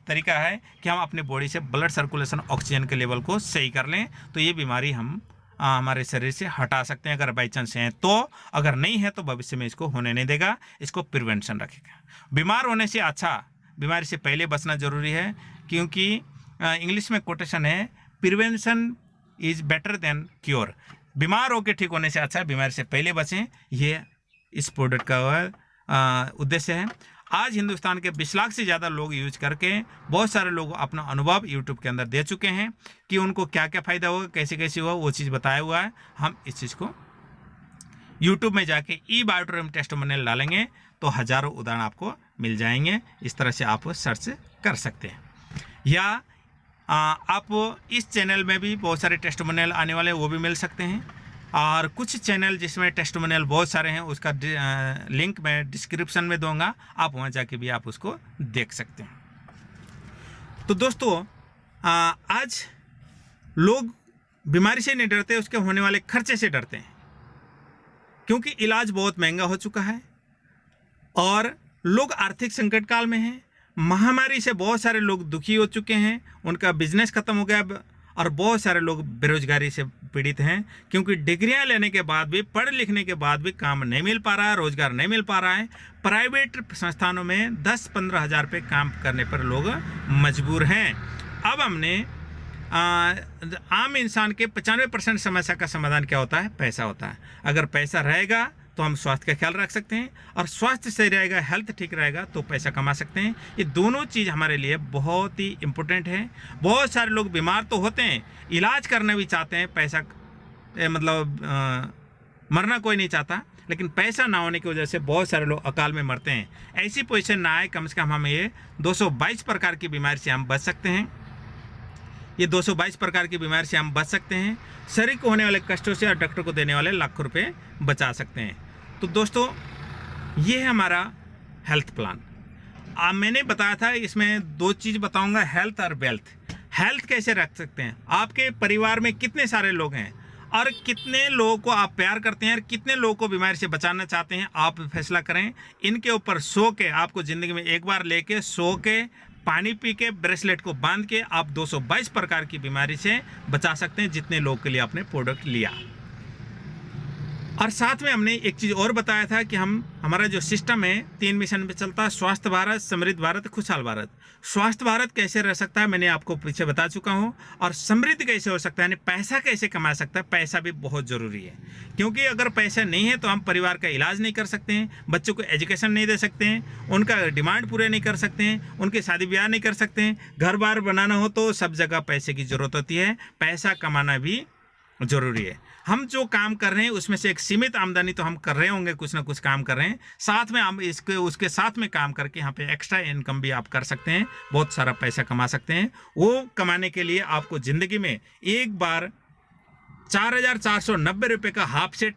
तरीका है कि हम अपने बॉडी से ब्लड सर्कुलेशन ऑक्सीजन के लेवल को सही कर लें, तो ये बीमारी हम हमारे शरीर से हटा सकते हैं अगर बाई चांस है तो। अगर नहीं है तो भविष्य में इसको होने नहीं देगा, इसको प्रिवेंशन रखेगा। बीमार होने से अच्छा बीमारी से पहले बचना ज़रूरी है, क्योंकि इंग्लिश में कोटेशन है, prevention is better than cure. बीमार होकर ठीक होने से अच्छा बीमारी से पहले बचें, ये इस प्रोडक्ट का उद्देश्य है। आज हिंदुस्तान के 20 लाख से ज़्यादा लोग यूज करके बहुत सारे लोग अपना अनुभव यूट्यूब के अंदर दे चुके हैं कि उनको क्या क्या फ़ायदा होगा, कैसे कैसे हुआ, वो चीज़ बताया हुआ है। हम इस चीज़ को यूट्यूब में जाके ई-बायोटोरियम टेस्टिमोनियल डालेंगे तो हज़ारों उदाहरण आपको मिल जाएंगे। इस तरह से आप सर्च कर सकते हैं, या आप इस चैनल में भी बहुत सारे टेस्टिमोनियल आने वाले वो भी मिल सकते हैं। और कुछ चैनल जिसमें टेस्टिमोनियल बहुत सारे हैं उसका लिंक मैं डिस्क्रिप्शन में दूंगा, आप वहां जाके भी आप उसको देख सकते हैं। तो दोस्तों, आज लोग बीमारी से नहीं डरते, उसके होने वाले खर्चे से डरते हैं, क्योंकि इलाज बहुत महंगा हो चुका है और लोग आर्थिक संकट काल में हैं। महामारी से बहुत सारे लोग दुखी हो चुके हैं, उनका बिजनेस खत्म हो गया और बहुत सारे लोग बेरोजगारी से पीड़ित हैं, क्योंकि डिग्रियां लेने के बाद भी, पढ़ लिखने के बाद भी काम नहीं मिल पा रहा है, रोजगार नहीं मिल पा रहा है। प्राइवेट संस्थानों में 10-15 हज़ार रुपये काम करने पर लोग मजबूर हैं। अब हमने आम इंसान के 95% समस्या का समाधान क्या होता है? पैसा होता है। अगर पैसा रहेगा तो हम स्वास्थ्य का ख्याल रख सकते हैं, और स्वास्थ्य सही रहेगा, हेल्थ ठीक रहेगा तो पैसा कमा सकते हैं। ये दोनों चीज़ हमारे लिए बहुत ही इम्पोर्टेंट है। बहुत सारे लोग बीमार तो होते हैं, इलाज करना भी चाहते हैं, पैसा मरना कोई नहीं चाहता, लेकिन पैसा ना होने की वजह से बहुत सारे लोग अकाल में मरते हैं। ऐसी पोजीशन ना आए, कम से कम हमें ये 222 प्रकार की बीमारी से हम बच सकते हैं। ये 222 प्रकार की बीमारी से हम बच सकते हैं। शरीर को होने वाले कष्टों से और डॉक्टर को देने वाले लाखों रुपए बचा सकते हैं। तो दोस्तों, ये है हमारा हेल्थ प्लान। मैंने बताया था इसमें दो चीज़ बताऊंगा, हेल्थ और वेल्थ। हेल्थ कैसे रख सकते हैं, आपके परिवार में कितने सारे लोग हैं और कितने लोगों को आप प्यार करते हैं और कितने लोगों को बीमारी से बचाना चाहते हैं, आप फैसला करें। इनके ऊपर सो के, आपको ज़िंदगी में एक बार लेके सो के, पानी पी के, ब्रेसलेट को बांध के आप 222 प्रकार की बीमारी से बचा सकते हैं, जितने लोग के लिए आपने प्रोडक्ट लिया। और साथ में हमने एक चीज़ और बताया था कि हमारा जो सिस्टम है 3 मिशन पे चलता है, स्वास्थ्य भारत, समृद्ध भारत, खुशहाल भारत। स्वास्थ्य भारत कैसे रह सकता है मैंने आपको पीछे बता चुका हूँ, और समृद्ध कैसे हो सकता है, यानी पैसा कैसे कमा सकता है। पैसा भी बहुत ज़रूरी है, क्योंकि अगर पैसा नहीं है तो हम परिवार का इलाज नहीं कर सकते हैं, बच्चों को एजुकेशन नहीं दे सकते हैं, उनका डिमांड पूरे नहीं कर सकते हैं, उनकी शादी ब्याह नहीं कर सकते हैं, घर बार बनाना हो तो सब जगह पैसे की ज़रूरत होती है। पैसा कमाना भी ज़रूरी है। हम जो काम कर रहे हैं उसमें से एक सीमित आमदनी तो हम कर रहे होंगे, कुछ ना कुछ काम कर रहे हैं, साथ में हम उसके साथ में काम करके यहाँ पे एक्स्ट्रा इनकम भी आप कर सकते हैं, बहुत सारा पैसा कमा सकते हैं। वो कमाने के लिए आपको ज़िंदगी में एक बार 4,490 रुपये का हाफ सेट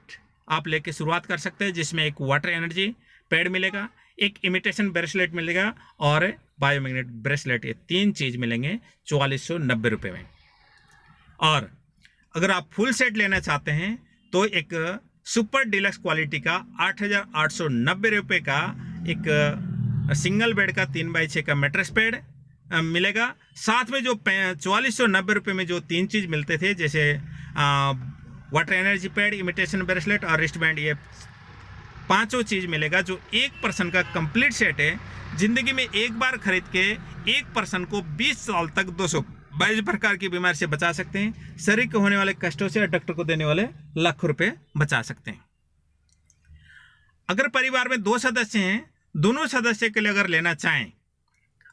आप लेके शुरुआत कर सकते हैं, जिसमें एक वाटर एनर्जी पैड मिलेगा, एक इमिटेशन ब्रेसलेट मिलेगा और बायोमैग्नेट ब्रेसलेट। ये 3 चीज़ मिलेंगे 4,490 रुपये में। और अगर आप फुल सेट लेना चाहते हैं तो एक सुपर डिलक्स क्वालिटी का 8,890 रुपये का एक सिंगल बेड का 3x6 का मैट्रेस पैड मिलेगा। साथ में जो 4,490 रुपये में जो 3 चीज़ मिलते थे, जैसे water energy pad, imitation bracelet और रिस्ट बैंड, ये 5 चीज़ मिलेगा, जो एक पर्सन का कंप्लीट सेट है। ज़िंदगी में एक बार खरीद के एक पर्सन को 20 साल तक 222 प्रकार की बीमारी से बचा सकते हैं, शरीर को होने वाले कष्टों से और डॉक्टर को देने वाले लाखों रुपए बचा सकते हैं। अगर परिवार में 2 सदस्य हैं, दोनों सदस्य के लिए अगर लेना चाहें,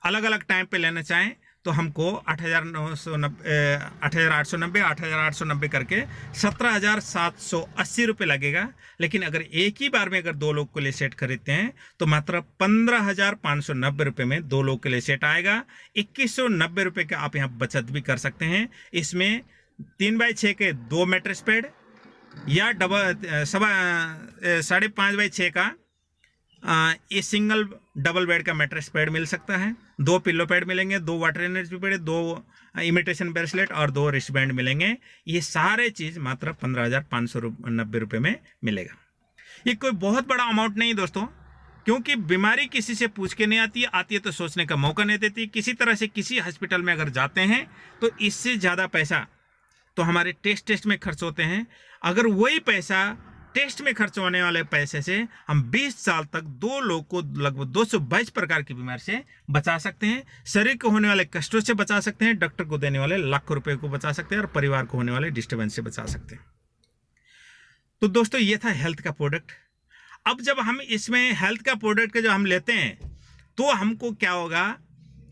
अलग अलग टाइम पे लेना चाहें, तो हमको 8,890 करके 17,780 रुपये लगेगा। लेकिन अगर एक ही बार में अगर 2 लोग के लिए सेट खरीदते हैं तो मात्र 15,590 रुपये में 2 लोग के लिए सेट आएगा। 2,190 रुपये का आप यहाँ बचत भी कर सकते हैं। इसमें 3x6 के 2 मैट्रेस पैड या 5.5x6 का ये सिंगल डबल बेड का मैट्रेस पैड मिल सकता है, 2 पिल्लो पैड मिलेंगे, 2 water energy pad, 2 imitation bracelet और 2 रिस्ट बैंड मिलेंगे। ये सारे चीज़ मात्र 15,590 रुपये में मिलेगा। ये कोई बहुत बड़ा अमाउंट नहीं दोस्तों, क्योंकि बीमारी किसी से पूछ के नहीं आती है तो सोचने का मौका नहीं देती। किसी तरह से किसी हॉस्पिटल में अगर जाते हैं तो इससे ज़्यादा पैसा तो हमारे टेस्ट में खर्च होते हैं। अगर वही पैसा टेस्ट में खर्च होने वाले पैसे से हम 20 साल तक 2 लोग को लगभग 222 प्रकार की बीमारी से बचा सकते हैं, शरीर को होने वाले कष्टों से बचा सकते हैं, डॉक्टर को देने वाले लाखों रुपए को बचा सकते हैं और परिवार को होने वाले डिस्टर्बेंस से बचा सकते हैं। तो दोस्तों ये था हेल्थ का प्रोडक्ट। अब जब हम इसमें हेल्थ का प्रोडक्ट के जो हम लेते हैं तो हमको क्या होगा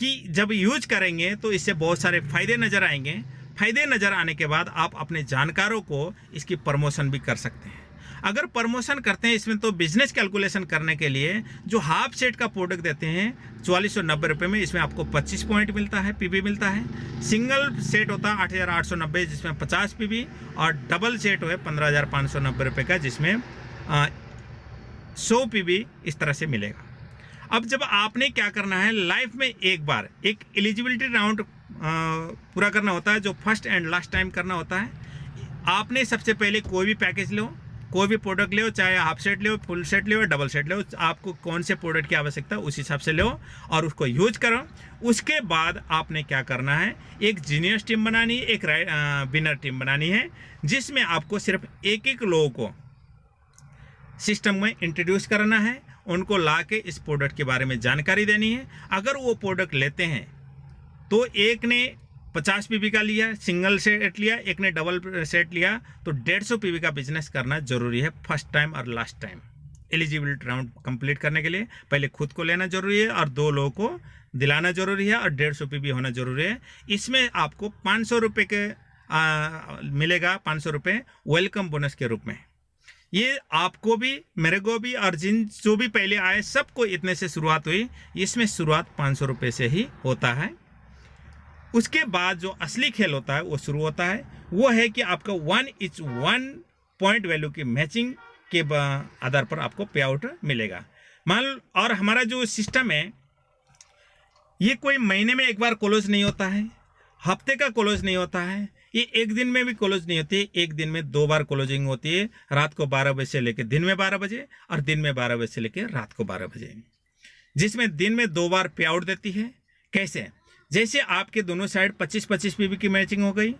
कि जब यूज करेंगे तो इससे बहुत सारे फायदे नज़र आएंगे। फायदे नज़र आने के बाद आप अपने जानकारों को इसकी प्रमोशन भी कर सकते हैं। अगर प्रमोशन करते हैं इसमें तो बिजनेस कैलकुलेशन करने के लिए जो हाफ सेट का प्रोडक्ट देते हैं 4,490 रुपये में, इसमें आपको 25 पॉइंट मिलता है, पीबी मिलता है। सिंगल सेट होता है 8,890 जिसमें 50 पीबी, और डबल सेट है 15,590 रुपये का जिसमें 100 पीबी इस तरह से मिलेगा। अब जब आपने क्या करना है, लाइफ में एक बार एक एलिजिबिलिटी राउंड पूरा करना होता है, जो फर्स्ट एंड लास्ट टाइम करना होता है। आपने सबसे पहले कोई भी पैकेज लो, कोई भी प्रोडक्ट ले, चाहे हाफ सेट ले, फुल सेट ले, डबल सेट ले, आपको कौन से प्रोडक्ट की आवश्यकता उस हिसाब से लो और उसको यूज करो। उसके बाद आपने क्या करना है, एक जीनियस टीम बनानी है, एक विनर टीम बनानी है, जिसमें आपको सिर्फ एक लोगों को सिस्टम में इंट्रोड्यूस करना है, उनको ला के इस प्रोडक्ट के बारे में जानकारी देनी है। अगर वो प्रोडक्ट लेते हैं तो एक ने 50 पीबी का लिया, सिंगल सेट लिया, एक ने डबल सेट लिया, तो 150 पीबी का बिजनेस करना जरूरी है फर्स्ट टाइम और last time. Eligibility round complete करने के लिए पहले खुद को लेना जरूरी है और 2 लोगों को दिलाना जरूरी है और 150 पीबी होना जरूरी है। इसमें आपको 500 रुपये के मिलेगा, 500 रुपये वेलकम बोनस के रूप में। ये आपको भी, मेरे को भी और जो भी पहले आए सबको इतने से शुरुआत हुई। इसमें शुरुआत 500 रुपये से ही होता है। उसके बाद जो असली खेल होता है वो शुरू होता है, वो है कि आपका 1:1 पॉइंट वैल्यू की मैचिंग के आधार पर आपको पे आउट मिलेगा। मान लो, और हमारा जो सिस्टम है ये कोई महीने में एक बार क्लोज नहीं होता है, हफ्ते का क्लोज नहीं होता है, ये एक दिन में भी क्लोज नहीं होती है। एक दिन में 2 बार क्लोजिंग होती है, रात को 12 बजे से लेकर दिन में 12 बजे और दिन में 12 बजे से लेकर रात को 12 बजे, जिसमें दिन में 2 बार पे आउट देती है। कैसे? जैसे आपके दोनों साइड 25-25 पीवी की मैचिंग हो गई,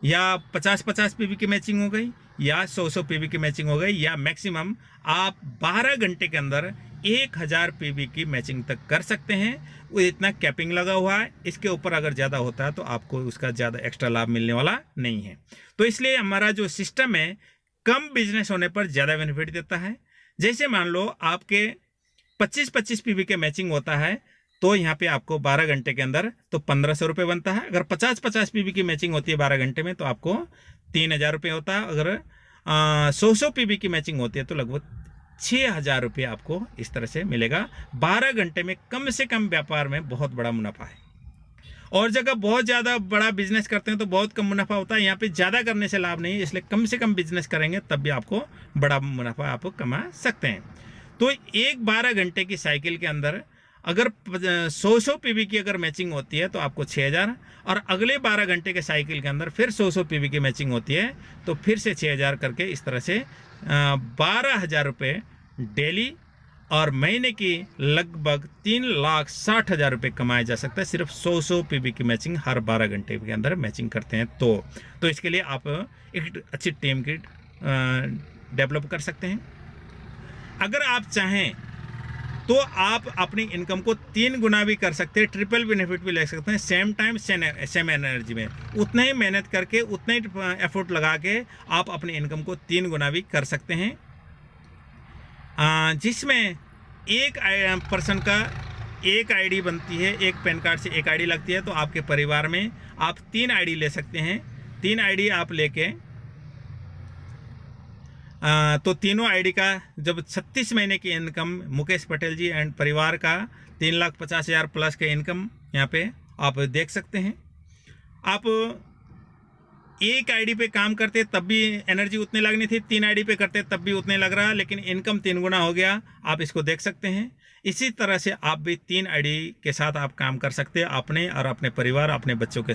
या 50-50 पीवी की मैचिंग हो गई, या 100-100 पीवी की मैचिंग हो गई, या मैक्सिमम आप 12 घंटे के अंदर 1000 पीवी की मैचिंग तक कर सकते हैं। वो इतना कैपिंग लगा हुआ है, इसके ऊपर अगर ज़्यादा होता है तो आपको उसका ज़्यादा एक्स्ट्रा लाभ मिलने वाला नहीं है। तो इसलिए हमारा जो सिस्टम है कम बिजनेस होने पर ज़्यादा बेनिफिट देता है। जैसे मान लो आपके 25-25 पीवी के मैचिंग होता है, तो यहाँ पे आपको 12 घंटे के अंदर तो 1500 रुपये बनता है। अगर 50-50 पीवी की मैचिंग होती है 12 घंटे में तो आपको 3000 रुपये होता है। अगर 100-100 पीवी की मैचिंग होती है तो लगभग 6000 रुपये आपको इस तरह से मिलेगा। 12 घंटे में कम से कम व्यापार में बहुत बड़ा मुनाफा है। और जगह बहुत ज़्यादा बड़ा बिजनेस करते हैं तो बहुत कम मुनाफा होता है। यहाँ पे ज़्यादा करने से लाभ नहीं है, इसलिए कम से कम बिजनेस करेंगे तब भी आपको बड़ा मुनाफा आप कमा सकते हैं। तो एक 12 घंटे की साइकिल के अंदर अगर 100-100 पीवी की अगर मैचिंग होती है तो आपको 6000, और अगले 12 घंटे के साइकिल के अंदर फिर 100-100 पीवी की मैचिंग होती है तो फिर से 6000 करके इस तरह से 12,000 रुपये डेली और महीने की लगभग 3,60,000 रुपये कमाया जा सकता है, सिर्फ 100-100 पीवी की मैचिंग हर 12 घंटे के अंदर मैचिंग करते हैं तो इसके लिए आप एक अच्छी टीम की डेवलप कर सकते हैं। अगर आप चाहें तो आप अपनी इनकम को 3 गुना भी कर सकते हैं, ट्रिपल बेनिफिट भी ले सकते हैं। सेम टाइम सेम एनर्जी में उतना ही मेहनत करके उतना ही एफर्ट लगा के आप अपनी इनकम को 3 गुना भी कर सकते हैं, जिसमें एक पर्सन का एक आईडी बनती है, एक पैन कार्ड से एक आईडी लगती है। तो आपके परिवार में आप 3 आईडी ले सकते हैं। 3 आईडी आप लेके तो तीनों आईडी का जब 36 महीने की इनकम मुकेश पटेल जी एंड परिवार का 3,50,000 प्लस के इनकम यहाँ पे आप देख सकते हैं। आप एक आईडी पे काम करते तब भी एनर्जी उतनी लगनी थी, 3 आईडी पे करते तब भी उतने लग रहा, लेकिन इनकम 3 गुना हो गया। आप इसको देख सकते हैं। इसी तरह से आप भी 3 आईडी के साथ आप काम कर सकते हैं। अपने और अपने परिवार अपने बच्चों के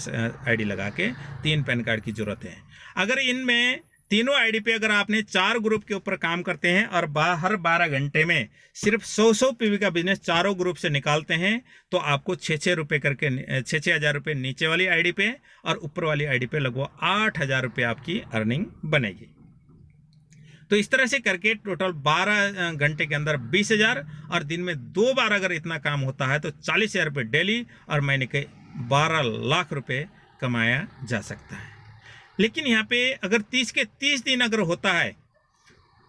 आईडी लगा के 3 पैन कार्ड की ज़रूरत है। अगर इनमें तीनों आईडी पे अगर आपने 4 ग्रुप के ऊपर काम करते हैं और हर 12 घंटे में सिर्फ 100-100 पीवी का बिजनेस चारों ग्रुप से निकालते हैं तो आपको 6-6 रुपये करके 6-6 हज़ार रुपये नीचे वाली आईडी पे और ऊपर वाली आईडी पे लगभग 8,000 रुपये आपकी अर्निंग बनेगी। तो इस तरह से करके टोटल 12 घंटे के अंदर 20,000 और दिन में 2 बार अगर इतना काम होता है तो 40,000 रुपये डेली और महीने के 12 लाख रुपये कमाया जा सकता है। लेकिन यहाँ पे अगर 30 के 30 दिन अगर होता है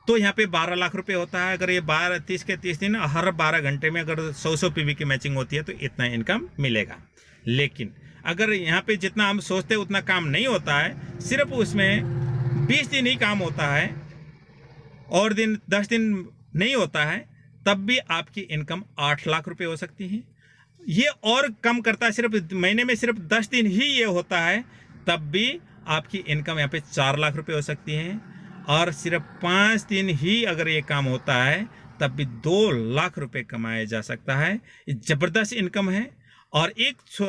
तो यहाँ पे 12 लाख रुपए होता है। अगर ये 30 के 30 दिन हर 12 घंटे में अगर 100-100 पीवी की मैचिंग होती है तो इतना इनकम मिलेगा। लेकिन अगर यहाँ पे जितना हम सोचते हैं उतना काम नहीं होता है, सिर्फ उसमें 20 दिन ही काम होता है और 10 दिन नहीं होता है, तब भी आपकी इनकम 8 लाख रुपये हो सकती है। ये और कम करता है, सिर्फ महीने में सिर्फ 10 दिन ही ये होता है, तब भी आपकी इनकम यहाँ पे 4 लाख रुपए हो सकती है। और सिर्फ 5 दिन ही अगर ये काम होता है तब भी 2 लाख रुपए कमाया जा सकता है। ये ज़बरदस्त इनकम है और एक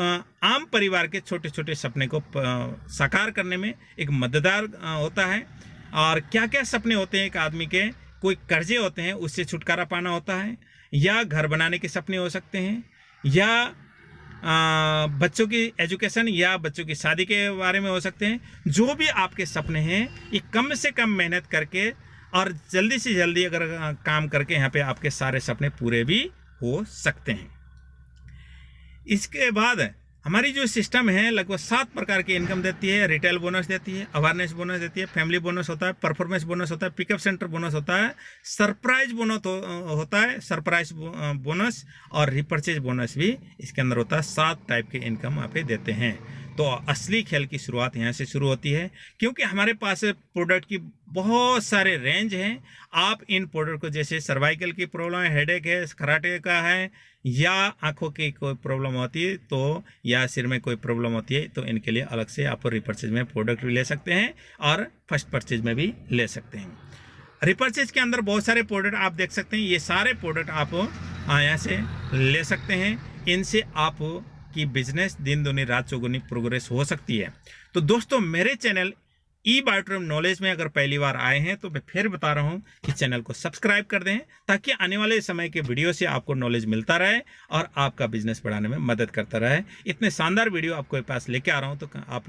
आम परिवार के छोटे छोटे सपने को साकार करने में एक मददगार होता है। और क्या क्या सपने होते हैं एक आदमी के, कोई कर्जे होते हैं उससे छुटकारा पाना होता है, या घर बनाने के सपने हो सकते हैं, या बच्चों की एजुकेशन या बच्चों की शादी के बारे में हो सकते हैं। जो भी आपके सपने हैं ये कम से कम मेहनत करके और जल्दी से जल्दी अगर काम करके यहाँ पे आपके सारे सपने पूरे भी हो सकते हैं। इसके बाद हमारी जो सिस्टम है लगभग 7 प्रकार की इनकम देती है। रिटेल बोनस देती है, अवेयरनेस बोनस देती है, फैमिली बोनस होता है, परफॉर्मेंस बोनस होता है, पिकअप सेंटर बोनस होता है, सरप्राइज बोनस होता है, सरप्राइज बोनस और रिपर्चेज बोनस भी इसके अंदर होता है। 7 टाइप के इनकम यहाँ पे देते हैं। तो असली खेल की शुरुआत यहाँ से शुरू होती है, क्योंकि हमारे पास प्रोडक्ट की बहुत सारे रेंज हैं। आप इन प्रोडक्ट को, जैसे सर्वाइकल की प्रॉब्लम है, हेडेक है, खराटे का है, या आंखों की कोई प्रॉब्लम होती है तो, या सिर में कोई प्रॉब्लम होती है तो इनके लिए अलग से आप रिपर्चेज में प्रोडक्ट भी ले सकते हैं और फर्स्ट परचेज में भी ले सकते हैं। रिपर्चेज के अंदर बहुत सारे प्रोडक्ट आप देख सकते हैं। ये सारे प्रोडक्ट आप यहाँ से ले सकते हैं। इनसे आप की बिजनेस दिन दूनी रात चौगुनी प्रोग्रेस हो सकती है। तो दोस्तों, मेरे चैनल ई बायोट्रिम नॉलेज में अगर पहली बार आए हैं तो मैं फिर बता रहा हूं कि चैनल को सब्सक्राइब कर दें, ताकि आने वाले समय के वीडियो से आपको नॉलेज मिलता रहे और आपका बिजनेस बढ़ाने में मदद करता रहे। इतने शानदार वीडियो आपके पास लेके आ रहा हूं, तो आप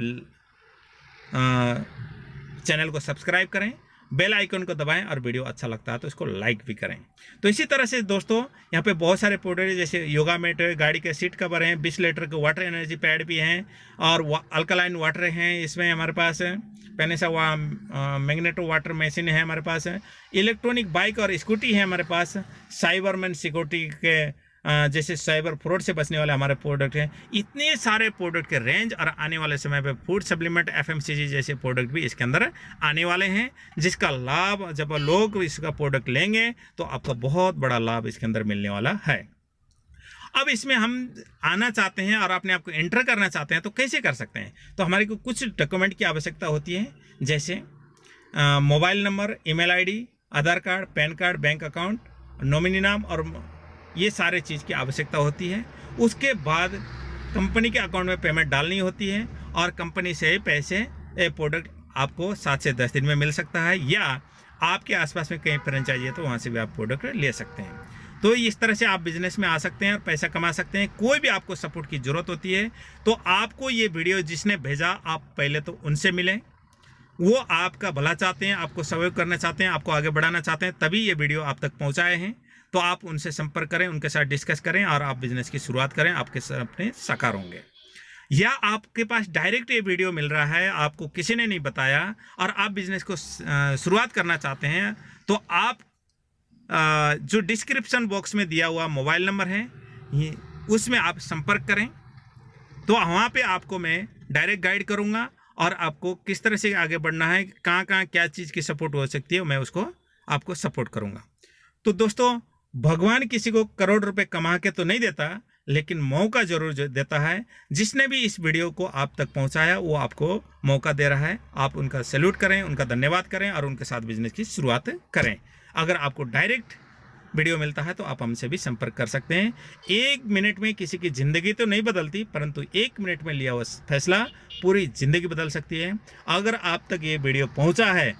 चैनल को सब्सक्राइब करें, बेल आइकन को दबाएं और वीडियो अच्छा लगता है तो इसको लाइक भी करें। तो इसी तरह से दोस्तों, यहाँ पे बहुत सारे प्रोडक्ट जैसे योगा मैट, गाड़ी के सीट कवर हैं, 20 लीटर के वाटर एनर्जी पैड भी हैं और अल्कलाइन वाटर हैं। इसमें हमारे पास पेनेसा मैग्नेटो वाटर मशीन है हमारे पास, इलेक्ट्रॉनिक बाइक और स्कूटी है हमारे पास, साइबरमैन सिक्योरिटी के जैसे साइबर फ्रॉड से बचने वाले हमारे प्रोडक्ट हैं। इतने सारे प्रोडक्ट के रेंज और आने वाले समय पे फूड सप्लीमेंट, FMCG जैसे प्रोडक्ट भी इसके अंदर आने वाले हैं, जिसका लाभ जब लोग इसका प्रोडक्ट लेंगे तो आपका बहुत बड़ा लाभ इसके अंदर मिलने वाला है। अब इसमें हम आना चाहते हैं और अपने आप को एंटर करना चाहते हैं तो कैसे कर सकते हैं? तो हमारे को कुछ डॉक्यूमेंट की आवश्यकता होती है, जैसे mobile number, email ID, Aadhaar card, PAN card, bank account, nominee नाम और ये सारे चीज़ की आवश्यकता होती है। उसके बाद कंपनी के अकाउंट में पेमेंट डालनी होती है और कंपनी से पैसे प्रोडक्ट आपको 7 से 10 दिन में मिल सकता है, या आपके आसपास में कहीं फ्रेंचाइजी है तो वहाँ से भी आप प्रोडक्ट ले सकते हैं। तो इस तरह से आप बिजनेस में आ सकते हैं और पैसा कमा सकते हैं। कोई भी आपको सपोर्ट की ज़रूरत होती है तो आपको ये वीडियो जिसने भेजा, आप पहले तो उनसे मिलें। वो आपका भला चाहते हैं, आपको सहयोग करना चाहते हैं, आपको आगे बढ़ाना चाहते हैं, तभी ये वीडियो आप तक पहुँचाए हैं। तो आप उनसे संपर्क करें, उनके साथ डिस्कस करें और आप बिजनेस की शुरुआत करें, आपके सपने साकार होंगे। या आपके पास डायरेक्ट ये वीडियो मिल रहा है, आपको किसी ने नहीं बताया और आप बिजनेस को शुरुआत करना चाहते हैं, तो आप जो डिस्क्रिप्शन बॉक्स में दिया हुआ मोबाइल नंबर है उसमें आप संपर्क करें। तो वहाँ पे आपको मैं डायरेक्ट गाइड करूँगा और आपको किस तरह से आगे बढ़ना है, कहाँ कहाँ क्या चीज़ की सपोर्ट हो सकती है, मैं उसको आपको सपोर्ट करूँगा। तो दोस्तों, भगवान किसी को करोड़ रुपए कमा के तो नहीं देता, लेकिन मौका जरूर देता है। जिसने भी इस वीडियो को आप तक पहुंचाया वो आपको मौका दे रहा है। आप उनका सैल्यूट करें, उनका धन्यवाद करें और उनके साथ बिजनेस की शुरुआत करें। अगर आपको डायरेक्ट वीडियो मिलता है तो आप हमसे भी संपर्क कर सकते हैं। 1 मिनट में किसी की ज़िंदगी तो नहीं बदलती, परंतु 1 मिनट में लिया हुआ फैसला पूरी ज़िंदगी बदल सकती है। अगर आप तक ये वीडियो पहुँचा है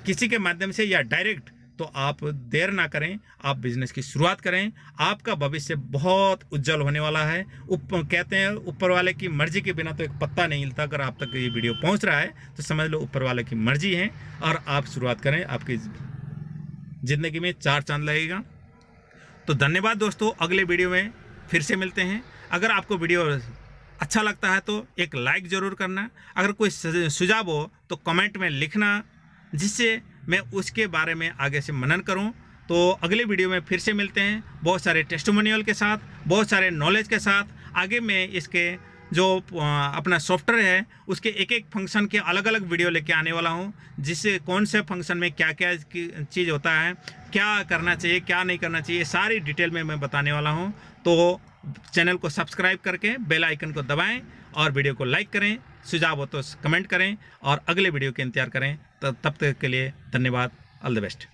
किसी के माध्यम से या डायरेक्ट, तो आप देर ना करें, आप बिजनेस की शुरुआत करें। आपका भविष्य बहुत उज्जवल होने वाला है। कहते हैं ऊपर वाले की मर्जी के बिना तो एक पत्ता नहीं हिलता। अगर आप तक ये वीडियो पहुंच रहा है तो समझ लो ऊपर वाले की मर्जी है और आप शुरुआत करें, आपकी ज़िंदगी में 4 चांद लगेगा। तो धन्यवाद दोस्तों, अगले वीडियो में फिर से मिलते हैं। अगर आपको वीडियो अच्छा लगता है तो एक लाइक ज़रूर करना। अगर कोई सुझाव हो तो कमेंट में लिखना, जिससे मैं उसके बारे में आगे से मनन करूं। तो अगले वीडियो में फिर से मिलते हैं, बहुत सारे टेस्टिमोनियल के साथ, बहुत सारे नॉलेज के साथ। आगे मैं इसके जो अपना सॉफ्टवेयर है उसके एक एक फंक्शन के अलग अलग वीडियो लेके आने वाला हूं, जिससे कौन से फंक्शन में क्या क्या चीज़ होता है, क्या करना चाहिए, क्या नहीं करना चाहिए, सारी डिटेल में मैं बताने वाला हूं। तो चैनल को सब्सक्राइब करके बेल आइकन को दबाएं और वीडियो को लाइक करें। सुझाव हो तो कमेंट करें और अगले वीडियो के इंतजार करें। तब तक के लिए धन्यवाद। All the best.